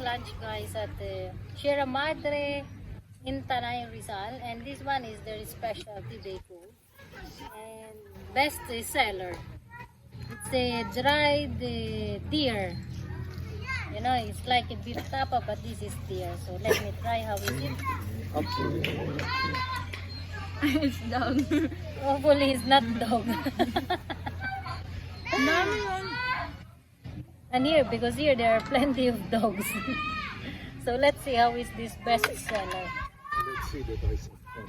lunch guys at the MADRE in TANAY, Rizal, and this one is their specialty they cook and best seller. It's a dried deer. You know, it's like a beef tapa, but this is deer. So let me try how is it. It's dog. Hopefully it's not dog. And here, because here there are plenty of dogs. So let's see how is this best seller. Let's see the price of them.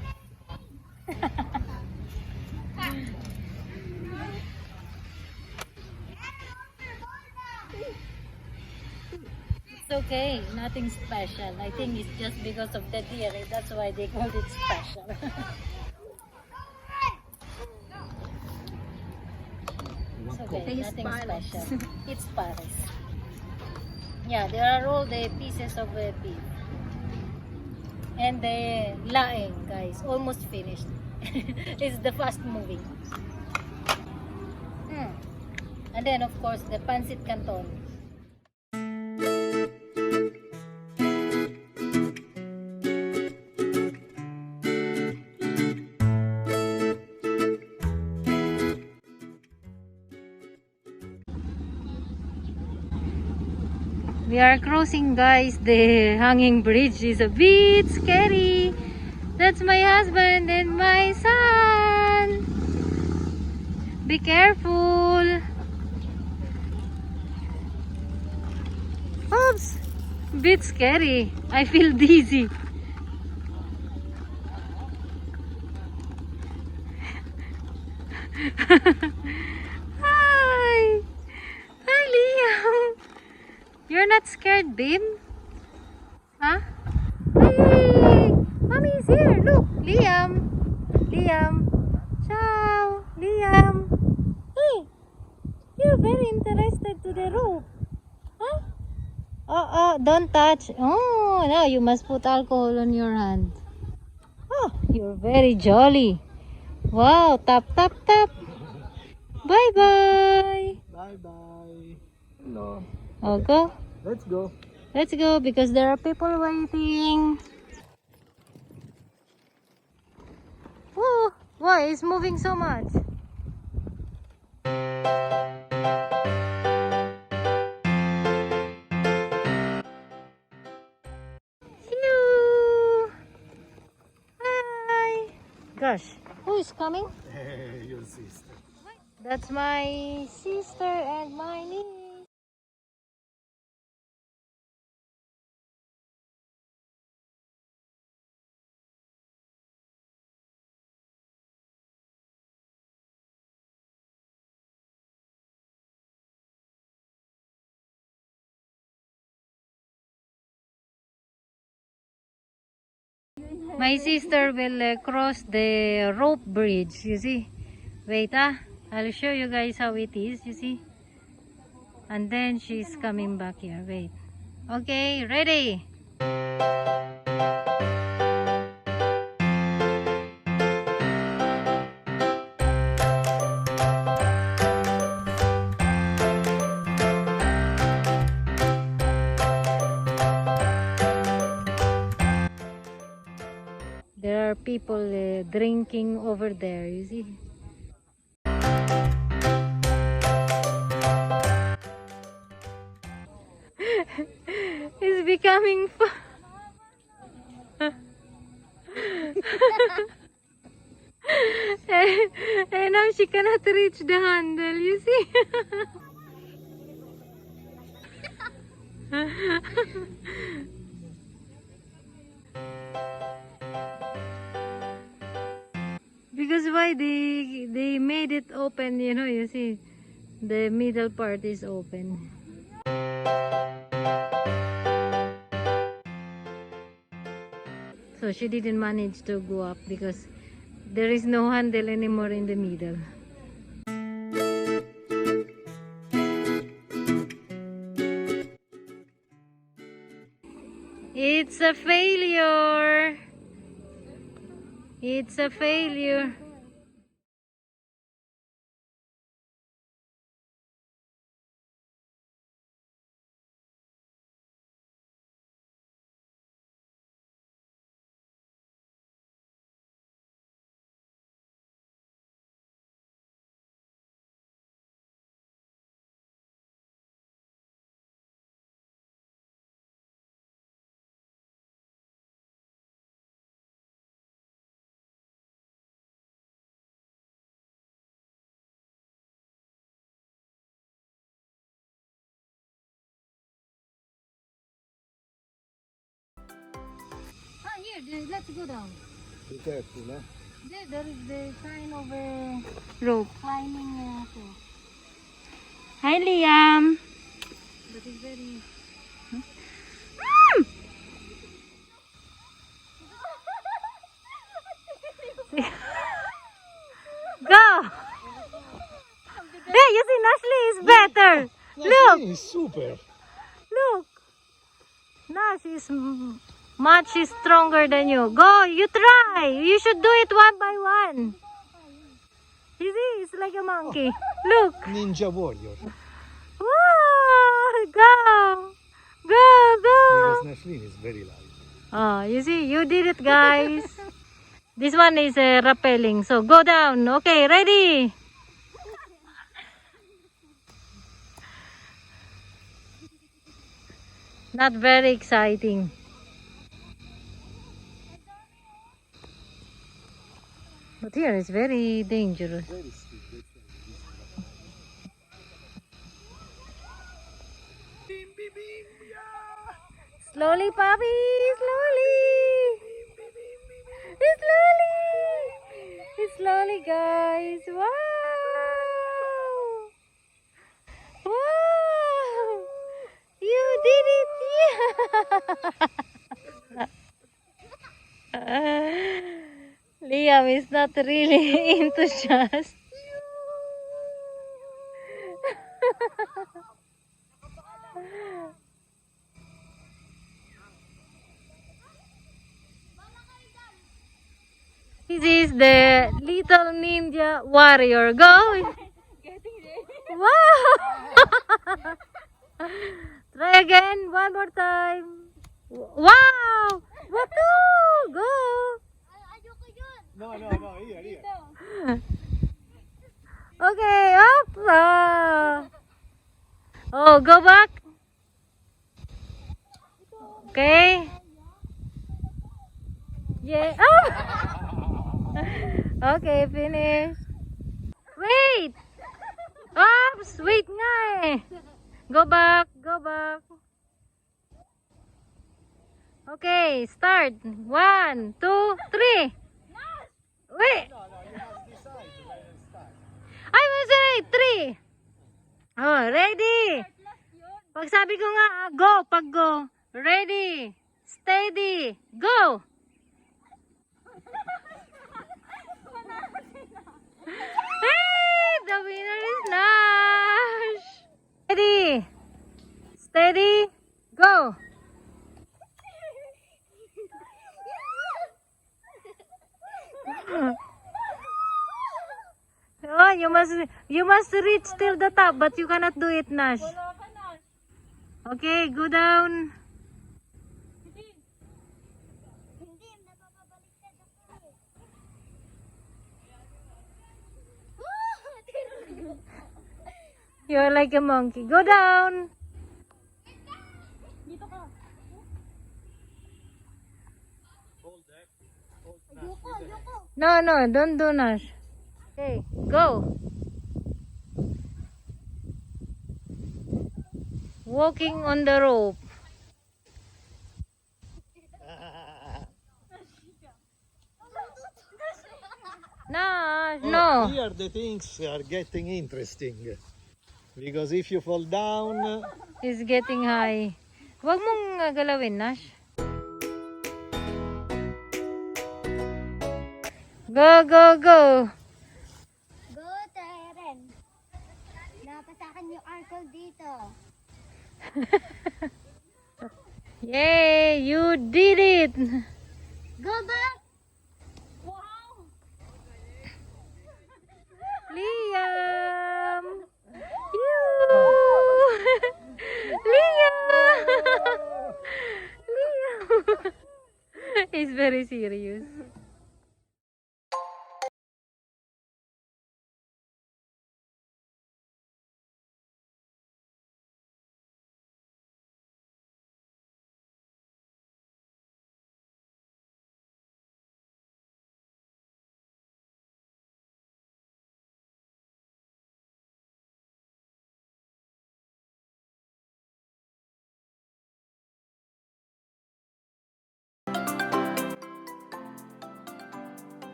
It's okay, nothing special. I think it's just because of the deer. That's why they called it special. It's okay, nothing special. It's Paris. Yeah, there are all the pieces of beef. And the laing, guys, almost finished. It's the fast moving. And then, of course, the pancit canton. We are crossing, guys, the hanging bridge. Is a bit scary. That's my husband and my son. Be careful. Oops, bit scary. I feel dizzy. Hi. Hi, Liam. You're not scared, babe? Huh? Hey! Mommy is here. Look, Liam. Liam. Ciao, Liam. Hey, you're very interested to the rope. Huh? Oh, don't touch. Oh, now you must put alcohol on your hand. Oh, you're very jolly. Wow, tap, tap, tap. Bye-bye. Bye-bye. Hello. Oh, go. Let's go. Let's go because there are people waiting. Oh, why is moving so much? Hello. Hi. Gosh, who is coming? Hey, your sister. That's my sister and my niece. My sister will cross the rope bridge, you see. Wait, I'll show you guys how it is, you see. And then she's coming back here. Wait. Okay, ready? There are people drinking over there, you see. It's becoming fun. And now she cannot reach the handle, you see. Because why they made it open, you know, you see. The middle part is open. So she didn't manage to go up because there is no handle anymore in the middle. It's a failure. It's a failure. Let's go down. Be careful, eh? There is the kind of a rope climbing thing. Hi, Liam. That is very. Go! Hey, you see, Nashley is better. Look, It's super. look. Nash is much stronger than you. Go, you try. You should do it one by one. You see, it's like a monkey. Look. Ninja warrior. Whoa, go. Go, Because go. Nashlin is very light. Oh, you see, you did it, guys. This one is rappelling. So go down. Okay, ready? Not very exciting. But here it's very dangerous. Very steep. Slowly, puppy. Slowly. Slowly. Slowly, guys. Wow. Wow. You did it. Yeah. Liam is not really enthusiastic. This is the little ninja warrior. Go! Wow! Try again, one more time. Wow! Wahoo! Go! No, here. Okay, up! Oh, go back. Okay. Yeah. Oh! Okay, finish. Wait! Oops! Wait nga eh. Go back. Go back. Okay, start. 1, 2, 3. Wait! No, you must decide where to start. I was right. 3. Oh, ready. Pag sabi ko nga, go. Pag go. Ready. Steady. Go. Hey, the winner is Nash. Ready. Steady. Go. Oh, you must reach till the top, but you cannot do it, Nash. Okay, go down. You're like a monkey. Go down. No, don't do Nash. Okay, go. Walking on the rope. Nash, no. Here the things are getting interesting. Because if you fall down, It's getting high. Huwag mong galawin, Nash. Go, go, go. Go, Teren. Napasakan yung ankle dito. Yay, you did it. Go back. Wow. Liam. You. Liam. Liam. He's very serious.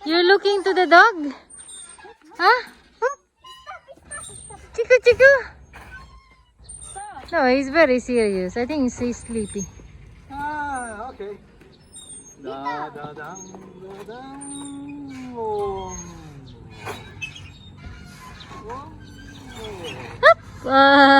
You're looking to the dog? Huh? Chiku, Chiku. No, he's very serious. I think he's sleepy. Ah, okay. Da, da, dum, da, dum. Oh. Oh. Ah.